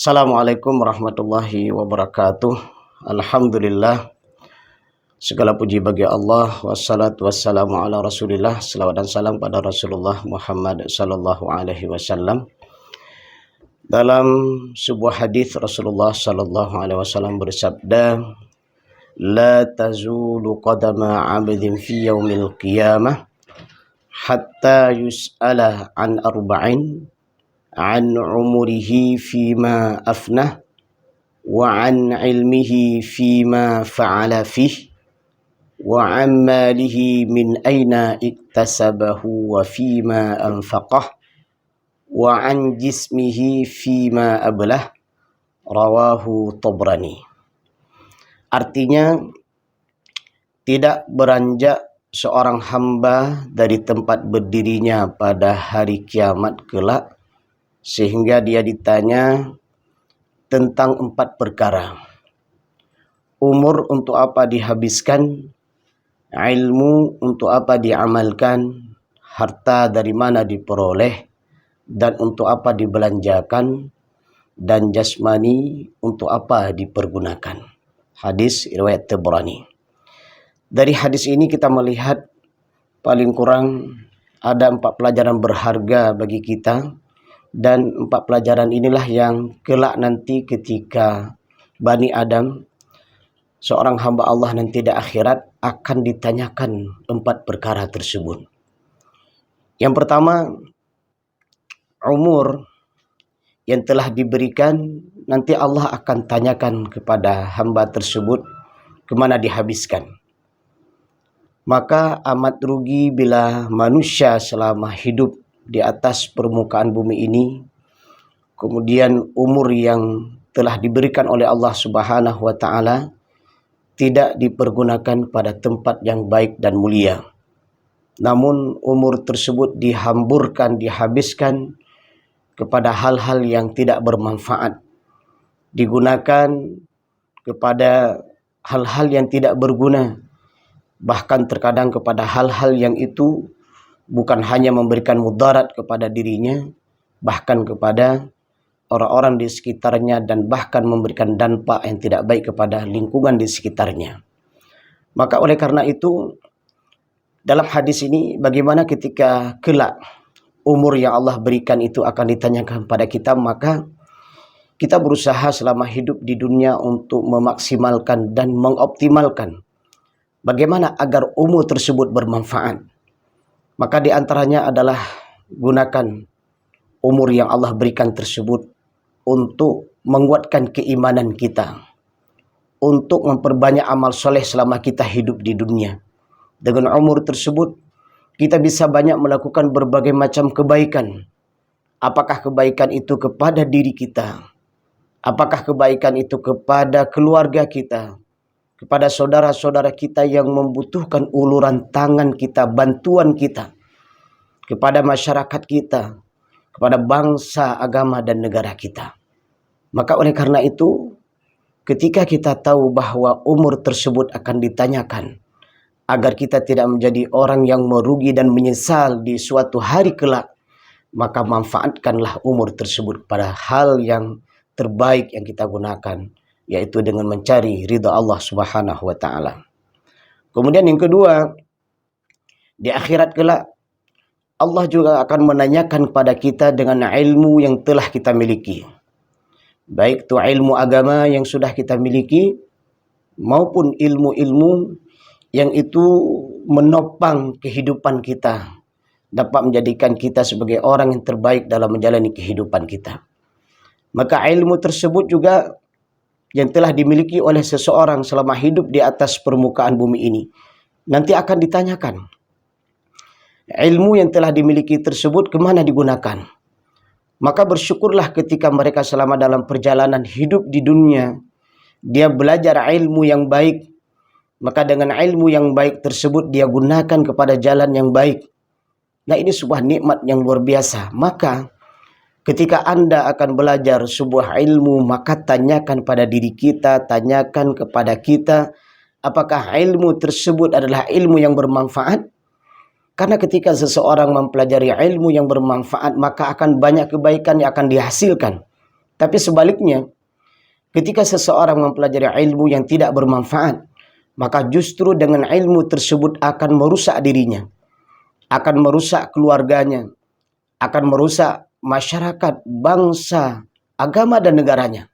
Assalamualaikum warahmatullahi wabarakatuh. Alhamdulillah, segala puji bagi Allah, wassalatu wassalamu ala Rasulillah. Selawat dan salam pada Rasulullah Muhammad sallallahu alaihi wasallam. Dalam sebuah hadis Rasulullah sallallahu alaihi wasallam bersabda, "La tazulu qadama 'abdin fi yaumil qiyamah hatta yus'ala an arba'in, an umurihi fima afnah, wa an ilmihi fima fa'ala fih, wa an malihi min aina iktasabahu wa fima anfaqah, wa an jismihi fima ablah." Rawahu Tabrani. Artinya, tidak beranjak seorang hamba dari tempat berdirinya pada hari kiamat kelak sehingga dia ditanya tentang 4 perkara. Umur untuk apa dihabiskan, ilmu untuk apa diamalkan, harta dari mana diperoleh dan untuk apa dibelanjakan, dan jasmani untuk apa dipergunakan. Hadis riwayat Tabrani. Dari hadis ini kita melihat paling kurang ada 4 pelajaran berharga bagi kita. Dan 4 pelajaran inilah yang kelak nanti ketika Bani Adam, seorang hamba Allah nanti di akhirat, akan ditanyakan 4 perkara tersebut. Yang pertama, umur yang telah diberikan, nanti Allah akan tanyakan kepada hamba tersebut kemana dihabiskan. Maka amat rugi bila manusia selama hidup di atas permukaan bumi ini, kemudian umur yang telah diberikan oleh Allah Subhanahu wa taala tidak dipergunakan pada tempat yang baik dan mulia. Namun umur tersebut dihamburkan, dihabiskan kepada hal-hal yang tidak bermanfaat, digunakan kepada hal-hal yang tidak berguna, bahkan terkadang kepada hal-hal yang itu bukan hanya memberikan mudarat kepada dirinya, bahkan kepada orang-orang di sekitarnya, dan bahkan memberikan dampak yang tidak baik kepada lingkungan di sekitarnya. Maka oleh karena itu, dalam hadis ini, bagaimana ketika kelak umur yang Allah berikan itu akan ditanyakan pada kita, maka kita berusaha selama hidup di dunia untuk memaksimalkan dan mengoptimalkan bagaimana agar umur tersebut bermanfaat. Maka di antaranya adalah gunakan umur yang Allah berikan tersebut untuk menguatkan keimanan kita, untuk memperbanyak amal soleh selama kita hidup di dunia. Dengan umur tersebut, kita bisa banyak melakukan berbagai macam kebaikan. Apakah kebaikan itu kepada diri kita? Apakah kebaikan itu kepada keluarga kita? Kepada saudara-saudara kita yang membutuhkan uluran tangan kita, bantuan kita, kepada masyarakat kita, kepada bangsa, agama, dan negara kita. Maka oleh karena itu, ketika kita tahu bahwa umur tersebut akan ditanyakan, agar kita tidak menjadi orang yang merugi dan menyesal di suatu hari kelak, maka manfaatkanlah umur tersebut pada hal yang terbaik yang kita gunakan, yaitu dengan mencari ridha Allah Subhanahu wa taala. Kemudian yang kedua, di akhirat kelak Allah juga akan menanyakan kepada kita dengan ilmu yang telah kita miliki. Baik itu ilmu agama yang sudah kita miliki, maupun ilmu-ilmu yang itu menopang kehidupan kita, dapat menjadikan kita sebagai orang yang terbaik dalam menjalani kehidupan kita. Maka ilmu tersebut juga yang telah dimiliki oleh seseorang selama hidup di atas permukaan bumi ini, nanti akan ditanyakan. Ilmu yang telah dimiliki tersebut kemana digunakan? Maka bersyukurlah ketika mereka selama dalam perjalanan hidup di dunia, dia belajar ilmu yang baik. Maka dengan ilmu yang baik tersebut dia gunakan kepada jalan yang baik. Nah, ini sebuah nikmat yang luar biasa. Maka ketika Anda akan belajar sebuah ilmu, maka tanyakan pada diri kita, tanyakan kepada kita, apakah ilmu tersebut adalah ilmu yang bermanfaat? Karena ketika seseorang mempelajari ilmu yang bermanfaat, maka akan banyak kebaikan yang akan dihasilkan. Tapi sebaliknya, ketika seseorang mempelajari ilmu yang tidak bermanfaat, maka justru dengan ilmu tersebut akan merusak dirinya, akan merusak keluarganya, akan merusak masyarakat, bangsa, agama dan negaranya.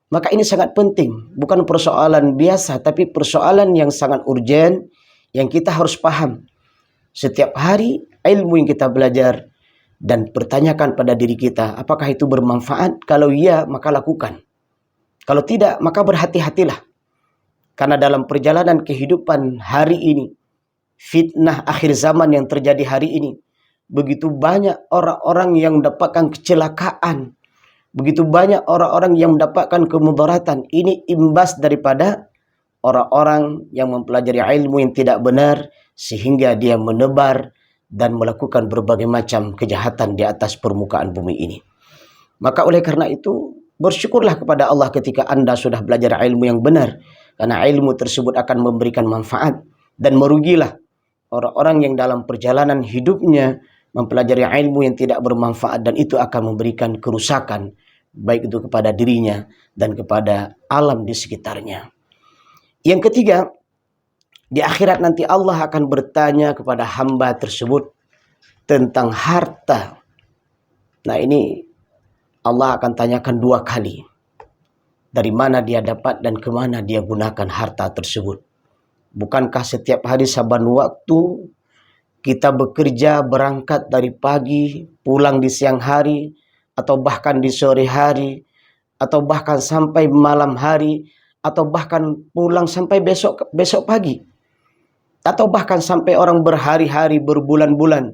Maka ini sangat penting, bukan persoalan biasa, tapi persoalan yang sangat urgen yang kita harus paham. Setiap hari ilmu yang kita belajar dan pertanyakan pada diri kita, apakah itu bermanfaat? Kalau iya, maka lakukan. Kalau tidak, maka berhati-hatilah. Karena dalam perjalanan kehidupan hari ini, fitnah akhir zaman yang terjadi hari ini, begitu banyak orang-orang yang mendapatkan kecelakaan, begitu banyak orang-orang yang mendapatkan kemudaratan. Ini imbas daripada orang-orang yang mempelajari ilmu yang tidak benar, sehingga dia menebar dan melakukan berbagai macam kejahatan di atas permukaan bumi ini. Maka oleh karena itu, bersyukurlah kepada Allah ketika Anda sudah belajar ilmu yang benar, karena ilmu tersebut akan memberikan manfaat. Dan merugilah orang-orang yang dalam perjalanan hidupnya mempelajari ilmu yang tidak bermanfaat, dan itu akan memberikan kerusakan, baik itu kepada dirinya dan kepada alam di sekitarnya. Yang ketiga, di akhirat nanti Allah akan bertanya kepada hamba tersebut tentang harta. Nah, ini Allah akan tanyakan 2 kali. Dari mana dia dapat dan kemana dia gunakan harta tersebut. Bukankah setiap hari saban waktu kita bekerja, berangkat dari pagi, pulang di siang hari, atau bahkan di sore hari, atau bahkan sampai malam hari, atau bahkan pulang sampai besok pagi, atau bahkan sampai orang berhari-hari, berbulan-bulan,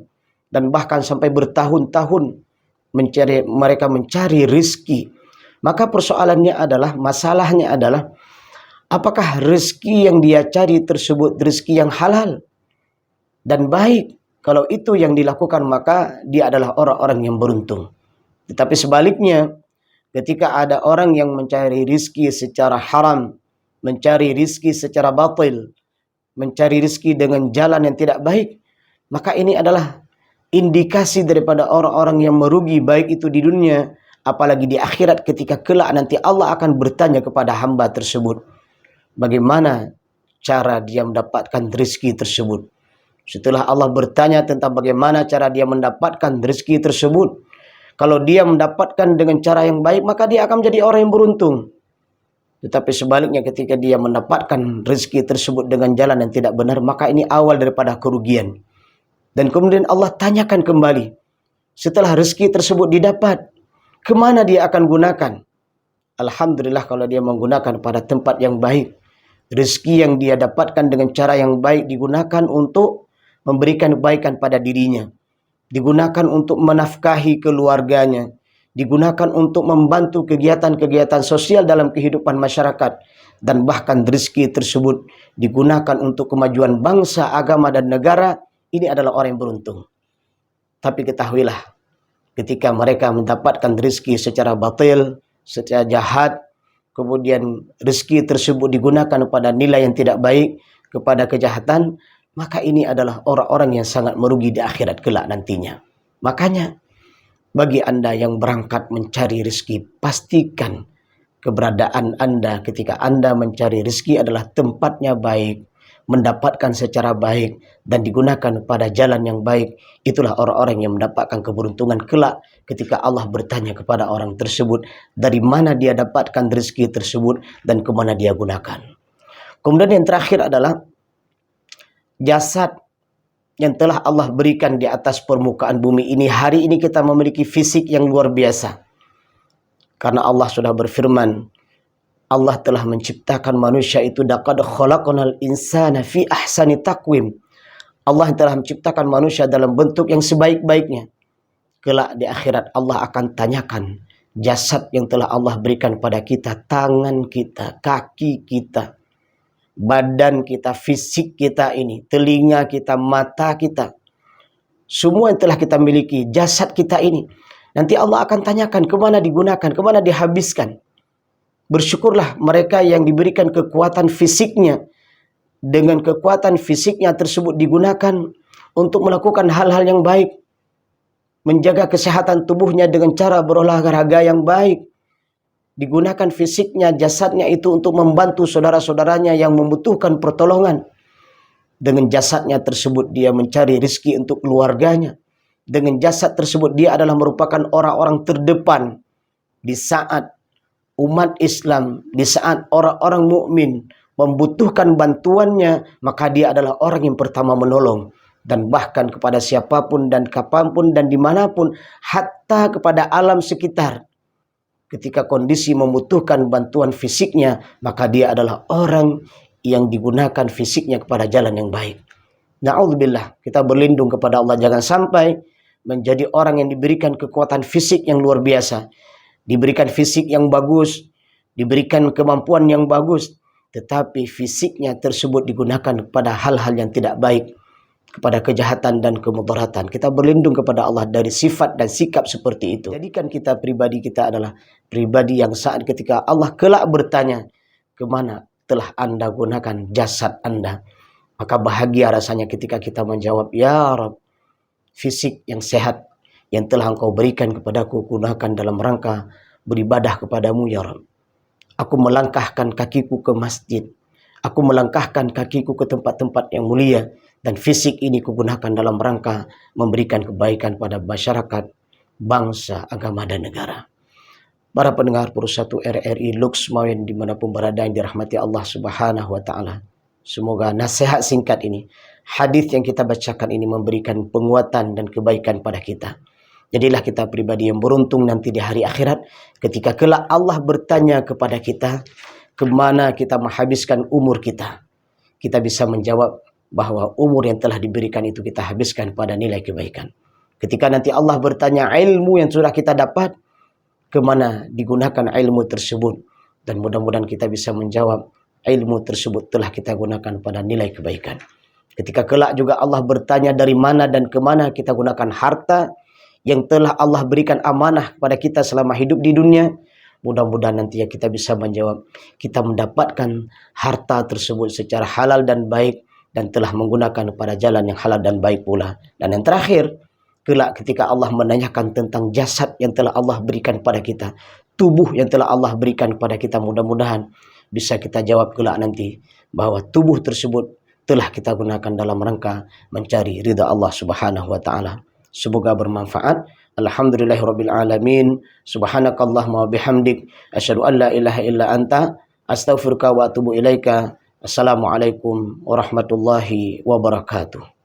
dan bahkan sampai bertahun-tahun mereka mencari rizki. Maka persoalannya adalah, masalahnya adalah, apakah rezeki yang dia cari tersebut rezeki yang halal dan baik? Kalau itu yang dilakukan, maka dia adalah orang-orang yang beruntung. Tetapi sebaliknya, ketika ada orang yang mencari rizki secara haram, mencari rizki secara batil, mencari rizki dengan jalan yang tidak baik, maka ini adalah indikasi daripada orang-orang yang merugi, baik itu di dunia, apalagi di akhirat ketika kelak nanti Allah akan bertanya kepada hamba tersebut, bagaimana cara dia mendapatkan rezeki tersebut. Setelah Allah bertanya tentang bagaimana cara dia mendapatkan rezeki tersebut, kalau dia mendapatkan dengan cara yang baik, maka dia akan menjadi orang yang beruntung. Tetapi sebaliknya, ketika dia mendapatkan rezeki tersebut dengan jalan yang tidak benar, maka ini awal daripada kerugian. Dan kemudian Allah tanyakan kembali, setelah rezeki tersebut didapat, kemana dia akan gunakan? Alhamdulillah kalau dia menggunakan pada tempat yang baik. Rezeki yang dia dapatkan dengan cara yang baik digunakan untuk memberikan kebaikan pada dirinya, digunakan untuk menafkahi keluarganya, digunakan untuk membantu kegiatan-kegiatan sosial dalam kehidupan masyarakat, dan bahkan rezeki tersebut digunakan untuk kemajuan bangsa, agama, dan negara. Ini adalah orang yang beruntung. Tapi ketahuilah, ketika mereka mendapatkan rezeki secara batil, secara jahat, kemudian rezeki tersebut digunakan pada nilai yang tidak baik, kepada kejahatan, maka ini adalah orang-orang yang sangat merugi di akhirat kelak nantinya. Makanya, bagi Anda yang berangkat mencari rezeki, pastikan keberadaan Anda ketika Anda mencari rezeki adalah tempatnya baik, mendapatkan secara baik, dan digunakan pada jalan yang baik. Itulah orang-orang yang mendapatkan keberuntungan kelak ketika Allah bertanya kepada orang tersebut, dari mana dia dapatkan rezeki tersebut dan kemana dia gunakan. Kemudian yang terakhir adalah jasad yang telah Allah berikan di atas permukaan bumi ini. Hari ini kita memiliki fisik yang luar biasa. Karena Allah sudah berfirman, Allah telah menciptakan manusia itu, laqad khalaqnal insana fi ahsani taqwim. Allah telah menciptakan manusia dalam bentuk yang sebaik-baiknya. Kelak di akhirat Allah akan tanyakan jasad yang telah Allah berikan pada kita, tangan kita, kaki kita, badan kita, fisik kita ini, telinga kita, mata kita, semua yang telah kita miliki, jasad kita ini, nanti Allah akan tanyakan kemana digunakan, kemana dihabiskan. Bersyukurlah mereka yang diberikan kekuatan fisiknya. Dengan kekuatan fisiknya tersebut digunakan untuk melakukan hal-hal yang baik, menjaga kesehatan tubuhnya dengan cara berolahraga yang baik, digunakan fisiknya, jasadnya itu untuk membantu saudara-saudaranya yang membutuhkan pertolongan. Dengan jasadnya tersebut dia mencari rezeki untuk keluarganya. Dengan jasad tersebut dia adalah merupakan orang-orang terdepan di saat umat Islam, di saat orang-orang mukmin membutuhkan bantuannya, maka dia adalah orang yang pertama menolong. Dan bahkan kepada siapapun dan kapanpun dan dimanapun, hatta kepada alam sekitar. Ketika kondisi membutuhkan bantuan fisiknya, maka dia adalah orang yang digunakan fisiknya kepada jalan yang baik. Na'udzubillah, kita berlindung kepada Allah jangan sampai menjadi orang yang diberikan kekuatan fisik yang luar biasa, diberikan fisik yang bagus, diberikan kemampuan yang bagus, tetapi fisiknya tersebut digunakan kepada hal-hal yang tidak baik, kepada kejahatan dan kemudaratan. Kita berlindung kepada Allah dari sifat dan sikap seperti itu. Jadikan kita pribadi kita adalah pribadi yang saat ketika Allah kelak bertanya, kemana telah Anda gunakan jasad Anda? Maka bahagia rasanya ketika kita menjawab, ya Rabb, fisik yang sehat yang telah Engkau berikan kepadaku, gunakan dalam rangka beribadah kepadamu ya Rabb. Aku melangkahkan kakiku ke masjid, aku melangkahkan kakiku ke tempat-tempat yang mulia, dan fisik ini kugunakan dalam rangka memberikan kebaikan pada masyarakat, bangsa, agama, dan negara. Para pendengar Perussatu RRI Lux Mawen dimanapun berada yang dirahmati Allah Subhanahu wa Ta'ala, semoga nasihat singkat ini, hadis yang kita bacakan ini memberikan penguatan dan kebaikan pada kita. Jadilah kita pribadi yang beruntung nanti di hari akhirat, ketika kelak Allah bertanya kepada kita, kemana kita menghabiskan umur kita. Kita bisa menjawab bahwa umur yang telah diberikan itu kita habiskan pada nilai kebaikan. Ketika nanti Allah bertanya ilmu yang sudah kita dapat, kemana digunakan ilmu tersebut. Dan mudah-mudahan kita bisa menjawab, ilmu tersebut telah kita gunakan pada nilai kebaikan. Ketika kelak juga Allah bertanya dari mana dan kemana kita gunakan harta yang telah Allah berikan amanah kepada kita selama hidup di dunia, mudah-mudahan nanti ya kita bisa menjawab, kita mendapatkan harta tersebut secara halal dan baik, dan telah menggunakan pada jalan yang halal dan baik pula. Dan yang terakhir, kelak ketika Allah menanyakan tentang jasad yang telah Allah berikan pada kita, tubuh yang telah Allah berikan pada kita, mudah-mudahan bisa kita jawab kelak nanti, bahwa tubuh tersebut telah kita gunakan dalam rangka mencari ridha Allah Subhanahu wa Ta'ala. Semoga bermanfaat. Alhamdulillahirabbil alamin. Subhanakallahumma wa bihamdik asyhadu an la ilaha illa anta astaghfiruka wa atubu ilaika. Assalamualaikum warahmatullahi wabarakatuh.